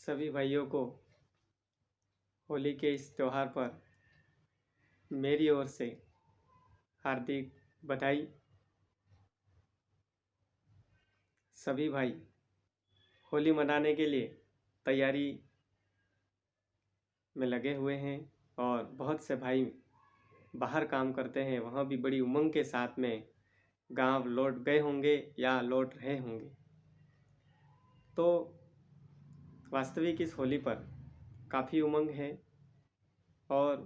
सभी भाइयों को होली के इस त्योहार पर मेरी ओर से हार्दिक बधाई। सभी भाई होली मनाने के लिए तैयारी में लगे हुए हैं और बहुत से भाई बाहर काम करते हैं, वहाँ भी बड़ी उमंग के साथ में गांव लौट गए होंगे या लौट रहे होंगे। तो वास्तविक इस होली पर काफ़ी उमंग है और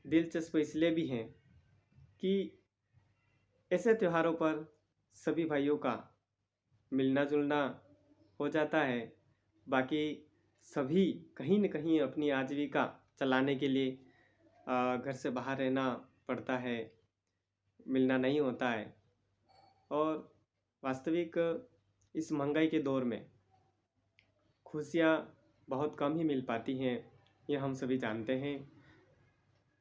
दिलचस्प इसलिए भी हैं कि ऐसे त्योहारों पर सभी भाइयों का मिलना जुलना हो जाता है। बाकी सभी कहीं न कहीं अपनी आजीविका चलाने के लिए घर से बाहर रहना पड़ता है, मिलना नहीं होता है। और वास्तविक इस महंगाई के दौर में खुशियाँ बहुत कम ही मिल पाती हैं, यह हम सभी जानते हैं,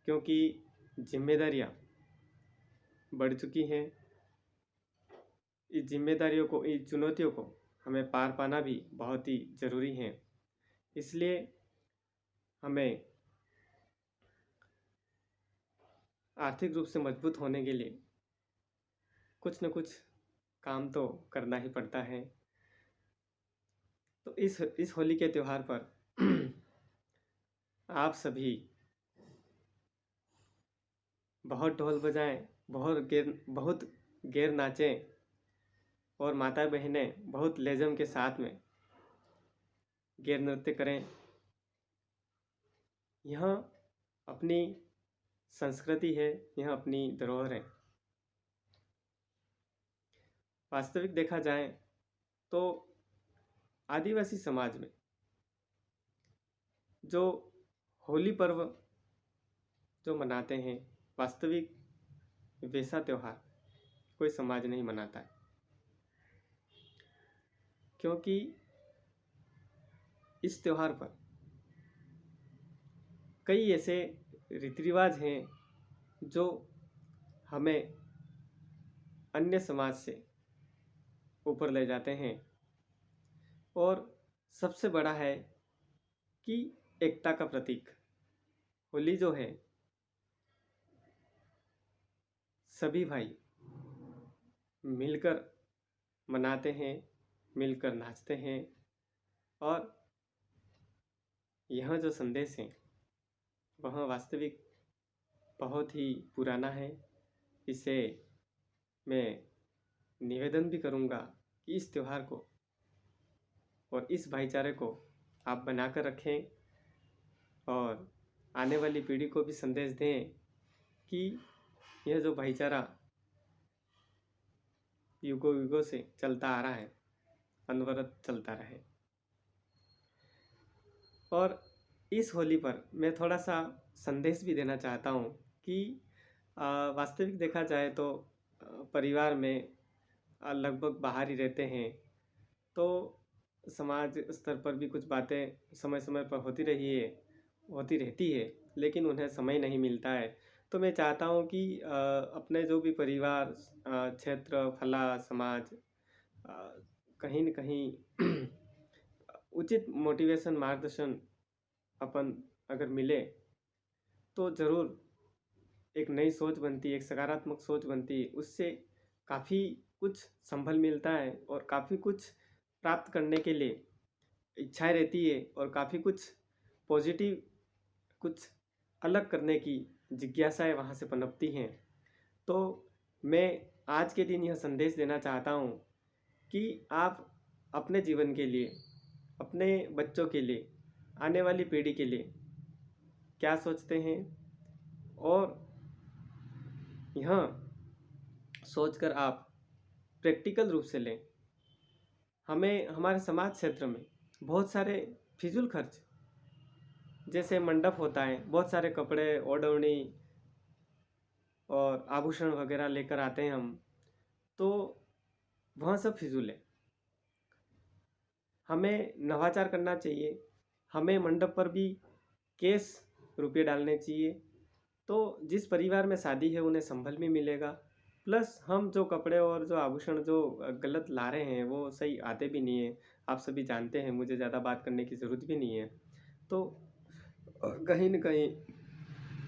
क्योंकि जिम्मेदारियाँ बढ़ चुकी हैं। इस जिम्मेदारियों को, इस चुनौतियों को हमें पार पाना भी बहुत ही ज़रूरी है। इसलिए हमें आर्थिक रूप से मजबूत होने के लिए कुछ न कुछ काम तो करना ही पड़ता है। तो इस होली के त्योहार पर आप सभी बहुत ढोल बजाएं, बहुत गैर नाचें और माता बहनें बहुत लेजम के साथ में गैर नृत्य करें। यह अपनी संस्कृति है, यह अपनी धरोहर है। वास्तविक देखा जाए तो आदिवासी समाज में जो होली पर्व जो मनाते हैं, वास्तविक वैसा त्योहार कोई समाज नहीं मनाता है, क्योंकि इस त्योहार पर कई ऐसे रीति रिवाज हैं जो हमें अन्य समाज से ऊपर ले जाते हैं। और सबसे बड़ा है कि एकता का प्रतीक होली जो है, सभी भाई मिलकर मनाते हैं, मिलकर नाचते हैं। और यह जो संदेश है वह वास्तविक बहुत ही पुराना है। इसे मैं निवेदन भी करूँगा कि इस त्यौहार को और इस भाईचारे को आप बनाकर रखें और आने वाली पीढ़ी को भी संदेश दें कि यह जो भाईचारा युगों युगों से चलता आ रहा है, अनवरत चलता रहे। और इस होली पर मैं थोड़ा सा संदेश भी देना चाहता हूँ कि वास्तविक देखा जाए तो परिवार में लगभग बाहर ही रहते हैं, तो समाज स्तर पर भी कुछ बातें समय समय पर होती रहती है, लेकिन उन्हें समय नहीं मिलता है। तो मैं चाहता हूँ कि अपने जो भी परिवार, क्षेत्र, फला समाज कहीं न कहीं उचित मोटिवेशन, मार्गदर्शन अपन अगर मिले तो ज़रूर एक नई सोच बनती है, एक सकारात्मक सोच बनती है। उससे काफ़ी कुछ संभल मिलता है और काफ़ी कुछ प्राप्त करने के लिए इच्छाएं रहती है और काफ़ी कुछ पॉजिटिव, कुछ अलग करने की जिज्ञासाएं वहाँ से पनपती हैं। तो मैं आज के दिन यह संदेश देना चाहता हूँ कि आप अपने जीवन के लिए, अपने बच्चों के लिए, आने वाली पीढ़ी के लिए क्या सोचते हैं, और यह सोचकर आप प्रैक्टिकल रूप से लें। हमें हमारे समाज क्षेत्र में बहुत सारे फिजूल खर्च, जैसे मंडप होता है, बहुत सारे कपड़े, ओढ़नी और आभूषण वगैरह लेकर आते हैं हम, तो वह सब फिजूल है। हमें नवाचार करना चाहिए। हमें मंडप पर भी कैश रुपये डालने चाहिए, तो जिस परिवार में शादी है उन्हें संभल भी मिलेगा प्लस हम जो कपड़े और जो आभूषण जो गलत ला रहे हैं वो सही आते भी नहीं हैं। आप सभी जानते हैं, मुझे ज़्यादा बात करने की ज़रूरत भी नहीं है। तो कहीं न कहीं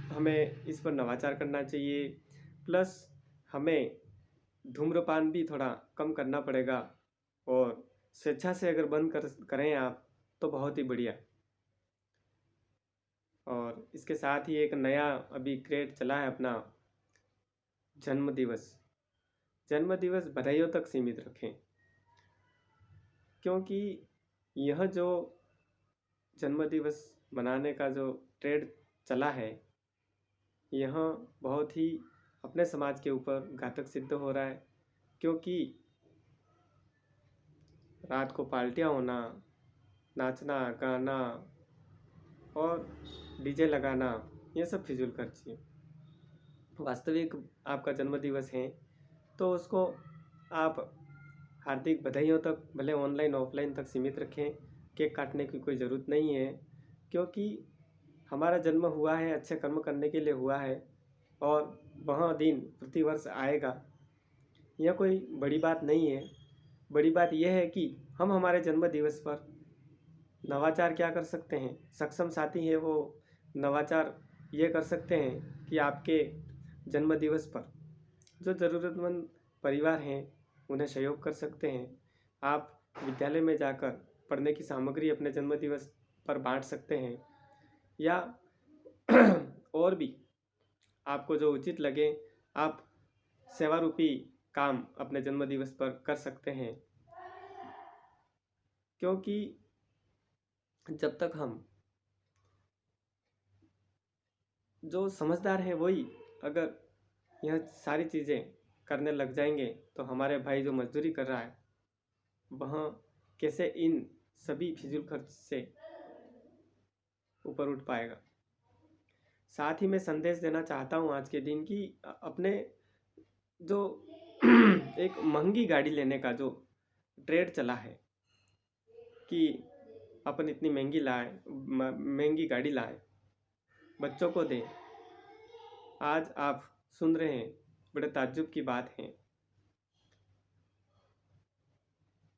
हमें इस पर नवाचार करना चाहिए। प्लस हमें धूम्रपान भी थोड़ा कम करना पड़ेगा और स्वेच्छा से अगर बंद करें आप तो बहुत ही बढ़िया। और इसके साथ ही एक नया अभी क्रेज़ चला है अपना जन्मदिवस। जन्मदिवस बधाइयों तक सीमित रखें, क्योंकि यह जो जन्मदिवस मनाने का जो ट्रेंड चला है, यह बहुत ही अपने समाज के ऊपर घातक सिद्ध हो रहा है। क्योंकि रात को पार्टियाँ होना, नाचना गाना और डीजे लगाना, ये सब फिजूल खर्ची है। वास्तविक आपका जन्मदिवस है तो उसको आप हार्दिक बधाइयों तक भले ऑनलाइन ऑफलाइन तक सीमित रखें। केक काटने की कोई ज़रूरत नहीं है, क्योंकि हमारा जन्म हुआ है अच्छे कर्म करने के लिए हुआ है और वह दिन प्रतिवर्ष आएगा। यह कोई बड़ी बात नहीं है। बड़ी बात यह है कि हम हमारे जन्म दिवस पर नवाचार क्या कर सकते हैं। सक्षम साथी है वो नवाचार ये कर सकते हैं कि आपके जन्म दिवस पर जो ज़रूरतमंद परिवार हैं उन्हें सहयोग कर सकते हैं। आप विद्यालय में जाकर पढ़ने की सामग्री अपने जन्म दिवस पर बांट सकते हैं, या और भी आपको जो उचित लगे आप सेवा रूपी काम अपने जन्म दिवस पर कर सकते हैं। क्योंकि जब तक हम जो समझदार हैं वही अगर यह सारी चीज़ें करने लग जाएंगे तो हमारे भाई जो मजदूरी कर रहा है वह कैसे इन सभी फिजूल खर्च से ऊपर उठ पाएगा। साथ ही मैं संदेश देना चाहता हूँ आज के दिन की अपने जो एक महंगी गाड़ी लेने का जो ट्रेंड चला है कि अपन इतनी महंगी लाए, महंगी गाड़ी लाए, बच्चों को दें। आज आप सुन रहे हैं, बड़े ताज्जुब की बात है,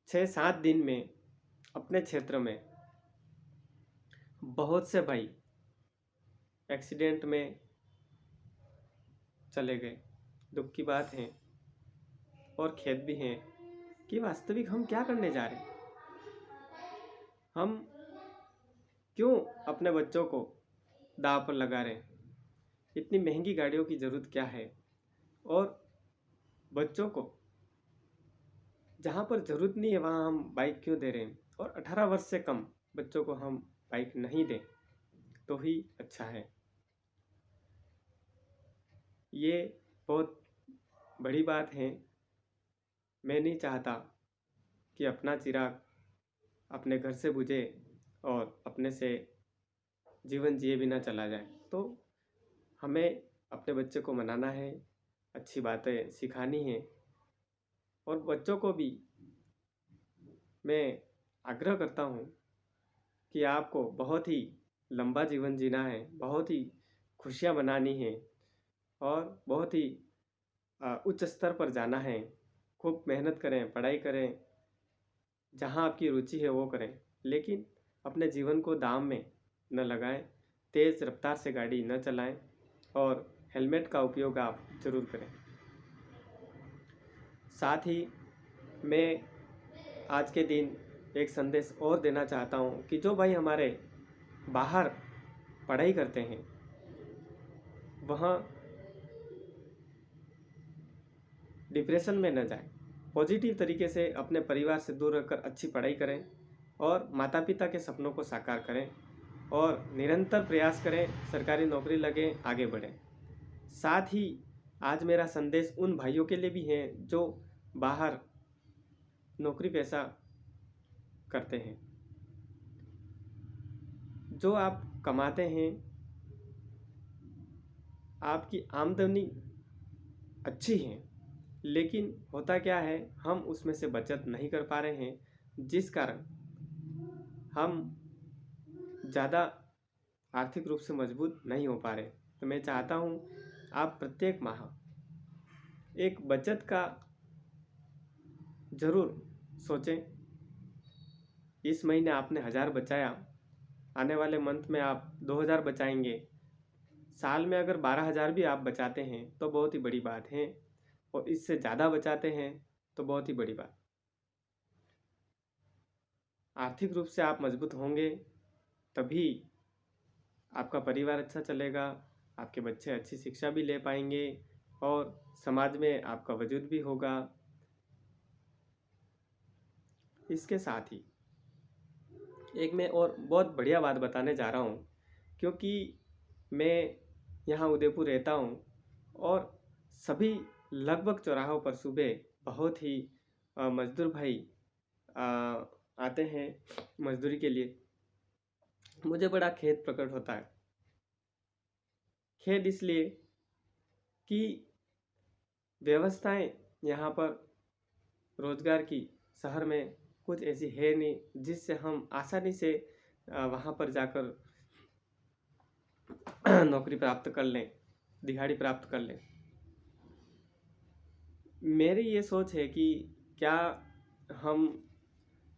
6-7 दिन में अपने क्षेत्र में बहुत से भाई एक्सीडेंट में चले गए। दुख की बात है और खेद भी है कि वास्तविक हम क्या करने जा रहे हैं। हम क्यों अपने बच्चों को दांव पर लगा रहे हैं। इतनी महंगी गाड़ियों की ज़रूरत क्या है, और बच्चों को जहाँ पर ज़रूरत नहीं है वहाँ हम बाइक क्यों दे रहे हैं। और 18 वर्ष से कम बच्चों को हम बाइक नहीं दें तो ही अच्छा है। ये बहुत बड़ी बात है। मैं नहीं चाहता कि अपना चिराग अपने घर से बुझे और अपने से जीवन जिए बिना चला जाए। तो हमें अपने बच्चे को मनाना है, अच्छी बातें सिखानी है। और बच्चों को भी मैं आग्रह करता हूँ कि आपको बहुत ही लंबा जीवन जीना है, बहुत ही खुशियाँ मनानी है और बहुत ही उच्च स्तर पर जाना है। खूब मेहनत करें, पढ़ाई करें, जहाँ आपकी रुचि है वो करें, लेकिन अपने जीवन को दांव में न लगाएं, तेज़ रफ्तार से गाड़ी न चलाएं और हेलमेट का उपयोग आप ज़रूर करें। साथ ही मैं आज के दिन एक संदेश और देना चाहता हूँ कि जो भाई हमारे बाहर पढ़ाई करते हैं वह डिप्रेशन में न जाए, पॉजिटिव तरीके से अपने परिवार से दूर रहकर अच्छी पढ़ाई करें और माता पिता के सपनों को साकार करें और निरंतर प्रयास करें, सरकारी नौकरी लगे, आगे बढ़ें। साथ ही आज मेरा संदेश उन भाइयों के लिए भी है जो बाहर नौकरी पेशा करते हैं। जो आप कमाते हैं, आपकी आमदनी अच्छी है, लेकिन होता क्या है हम उसमें से बचत नहीं कर पा रहे हैं, जिस कारण हम ज़्यादा आर्थिक रूप से मजबूत नहीं हो पा रहे। तो मैं चाहता हूँ आप प्रत्येक माह एक बचत का ज़रूर सोचें। इस महीने आपने 1000 बचाया, आने वाले मंथ में आप 2000 बचाएंगे। साल में अगर 12,000 भी आप बचाते हैं तो बहुत ही बड़ी बात है, और इससे ज़्यादा बचाते हैं तो बहुत ही बड़ी बात। आर्थिक रूप से आप मजबूत होंगे तभी आपका परिवार अच्छा चलेगा, आपके बच्चे अच्छी शिक्षा भी ले पाएंगे और समाज में आपका वजूद भी होगा। इसके साथ ही एक मैं और बहुत बढ़िया बात बताने जा रहा हूँ, क्योंकि मैं यहाँ उदयपुर रहता हूँ और सभी लगभग चौराहों पर सुबह बहुत ही मजदूर भाई अ, आते हैं मजदूरी के लिए। मुझे बड़ा खेद प्रकट होता है। खेद इसलिए कि व्यवस्थाएं यहाँ पर रोजगार की शहर में कुछ ऐसी है नहीं जिससे हम आसानी से वहाँ पर जाकर नौकरी प्राप्त कर लें, दिहाड़ी प्राप्त कर लें। मेरी ये सोच है कि क्या हम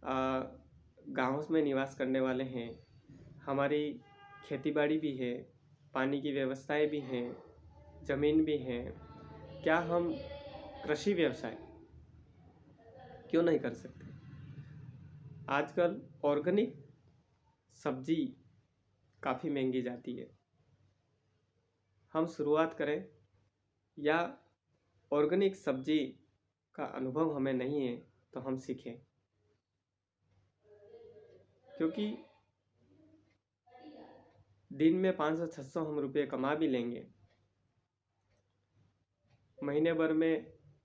गाँव में निवास करने वाले हैं, हमारी खेतीबाड़ी भी है, पानी की व्यवस्थाएं भी हैं, ज़मीन भी हैं, क्या हम कृषि व्यवसाय क्यों नहीं कर सकते? आजकल ऑर्गेनिक सब्जी काफ़ी महंगी जाती है। हम शुरुआत करें, या ऑर्गेनिक सब्जी का अनुभव हमें नहीं है तो हम सीखें, क्योंकि दिन में 500-600 हम रुपये कमा भी लेंगे, महीने भर में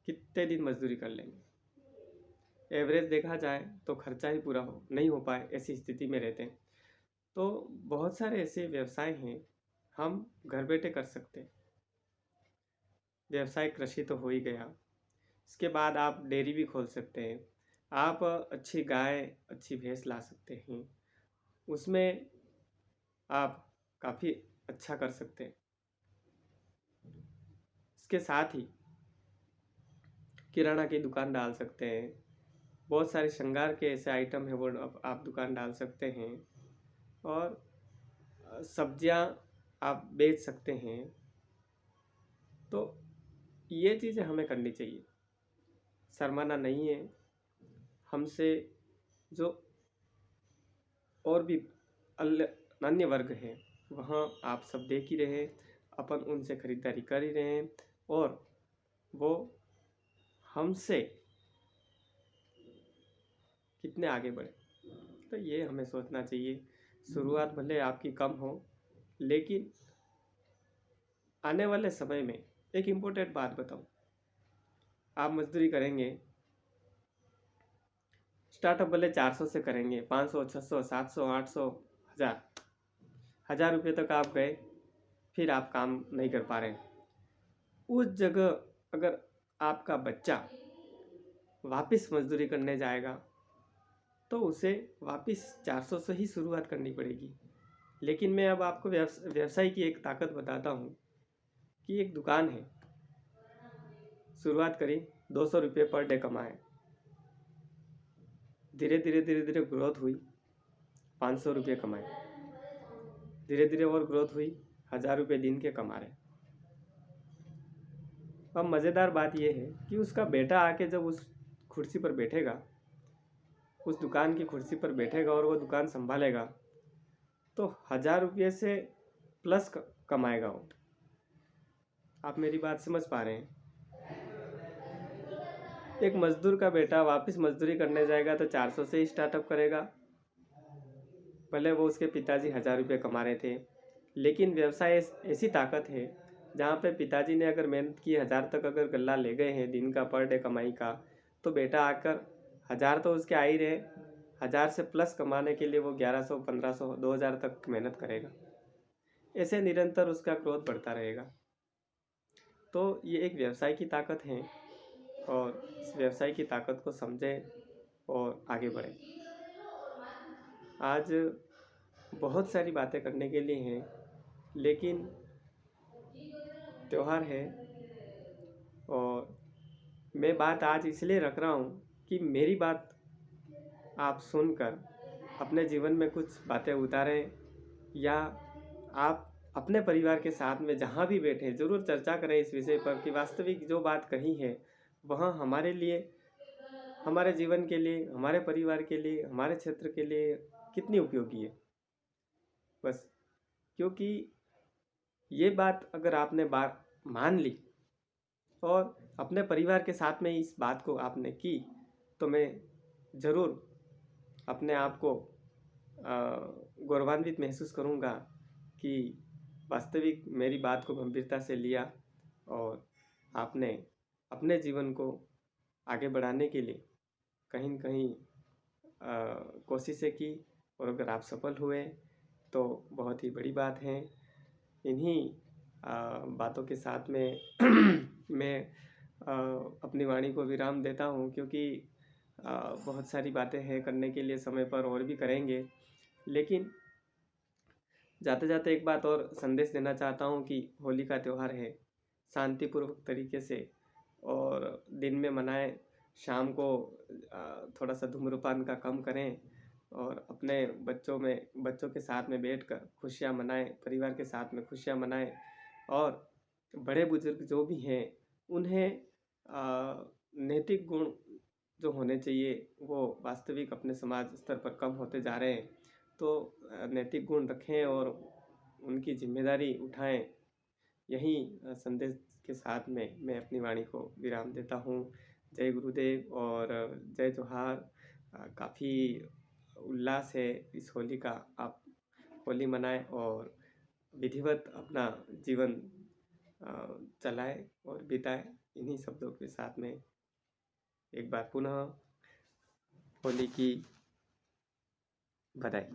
कितने दिन मजदूरी कर लेंगे? एवरेज देखा जाए तो खर्चा ही पूरा नहीं हो पाए ऐसी स्थिति में रहते हैं। तो बहुत सारे ऐसे व्यवसाय हैं हम घर बैठे कर सकते हैं। व्यवसाय कृषि तो हो ही गया, इसके बाद आप डेयरी भी खोल सकते हैं। आप अच्छी गाय, अच्छी भैंस ला सकते हैं, उसमें आप काफ़ी अच्छा कर सकते हैं। इसके साथ ही किराना की दुकान डाल सकते हैं, बहुत सारे श्रृंगार के ऐसे आइटम हैं वो आप दुकान डाल सकते हैं, और सब्जियां आप बेच सकते हैं। तो ये चीज़ें हमें करनी चाहिए, शर्माना नहीं है। हमसे जो और भी अन्य वर्ग हैं वहाँ आप सब देख ही रहे, अपन उनसे खरीदारी कर ही रहे हैं, और वो हमसे कितने आगे बढ़े। तो ये हमें सोचना चाहिए। शुरुआत भले आपकी कम हो, लेकिन आने वाले समय में एक इम्पोर्टेंट बात बताऊं, आप मजदूरी करेंगे, स्टार्टअप भले 400 से करेंगे, 500, 600, 700, 800, 1000 रुपये तक आप गए, फिर आप काम नहीं कर पा रहे। उस जगह अगर आपका बच्चा वापस मजदूरी करने जाएगा तो उसे वापस 400 से ही शुरुआत करनी पड़ेगी। लेकिन मैं अब आपको व्यवसाय की एक ताकत बताता हूँ कि एक दुकान है, शुरुआत करी, 200 रुपये पर डे कमाए, धीरे धीरे ग्रोथ हुई, 500 रुपये कमाए, धीरे धीरे और ग्रोथ हुई, 1000 रुपये दिन के कमा रहे। अब मज़ेदार बात यह है कि उसका बेटा आके जब उस कुर्सी पर बैठेगा, उस दुकान की कुर्सी पर बैठेगा और वो दुकान संभालेगा, तो 1000 रुपये से प्लस कमाएगा वो। आप मेरी बात समझ पा रहे हैं? एक मजदूर का बेटा वापस मजदूरी करने जाएगा तो 400 से ही स्टार्टअप करेगा, भले वो उसके पिताजी 1000 रुपये कमा रहे थे। लेकिन व्यवसाय ऐसी ताकत है जहाँ पे पिताजी ने अगर मेहनत की, 1000 तक अगर गल्ला ले गए हैं दिन का पर डे कमाई का, तो बेटा आकर 1000 तो उसके आ ही रहे, 1000 से प्लस कमाने के लिए वो 1100, 1500, 2000 तक मेहनत करेगा। ऐसे निरंतर उसका ग्रोथ बढ़ता रहेगा। तो ये एक व्यवसाय की ताकत है, और इस व्यवसाय की ताकत को समझें और आगे बढ़ें। आज बहुत सारी बातें करने के लिए हैं, लेकिन त्यौहार है और मैं बात आज इसलिए रख रहा हूँ कि मेरी बात आप सुनकर अपने जीवन में कुछ बातें उतारें, या आप अपने परिवार के साथ में जहाँ भी बैठे ज़रूर चर्चा करें इस विषय पर कि वास्तविक जो बात कही है वह हमारे लिए, हमारे जीवन के लिए, हमारे परिवार के लिए, हमारे क्षेत्र के लिए कितनी उपयोगी है। बस, क्योंकि ये बात अगर आपने बात मान ली और अपने परिवार के साथ में इस बात को आपने की, तो मैं ज़रूर अपने आप को गौरवान्वित महसूस करूँगा कि वास्तविक मेरी बात को गंभीरता से लिया और आपने अपने जीवन को आगे बढ़ाने के लिए कहीं न कहीं कोशिशें की, और अगर आप सफल हुए तो बहुत ही बड़ी बात है। इन्हीं बातों के साथ में मैं अपनी वाणी को विराम देता हूँ, क्योंकि बहुत सारी बातें हैं करने के लिए समय पर, और भी करेंगे, लेकिन जाते जाते एक बात और संदेश देना चाहता हूँ कि होली का त्यौहार है, शांतिपूर्वक तरीके से और दिन में मनाएं, शाम को थोड़ा सा धूम्रपान का कम करें और अपने बच्चों के साथ में बैठकर खुशियाँ मनाएं, परिवार के साथ में खुशियाँ मनाएं, और बड़े बुजुर्ग जो भी हैं उन्हें नैतिक गुण जो होने चाहिए वो वास्तविक अपने समाज स्तर पर कम होते जा रहे हैं, तो नैतिक गुण रखें और उनकी जिम्मेदारी उठाएं। यही संदेश के साथ में मैं अपनी वाणी को विराम देता हूँ। जय गुरुदेव और जय जोहार। काफ़ी उल्लास है इस होली का, आप होली मनाएं और विधिवत अपना जीवन चलाएं और बिताएं। इन्हीं शब्दों के साथ में एक बार पुनः होली की बधाई।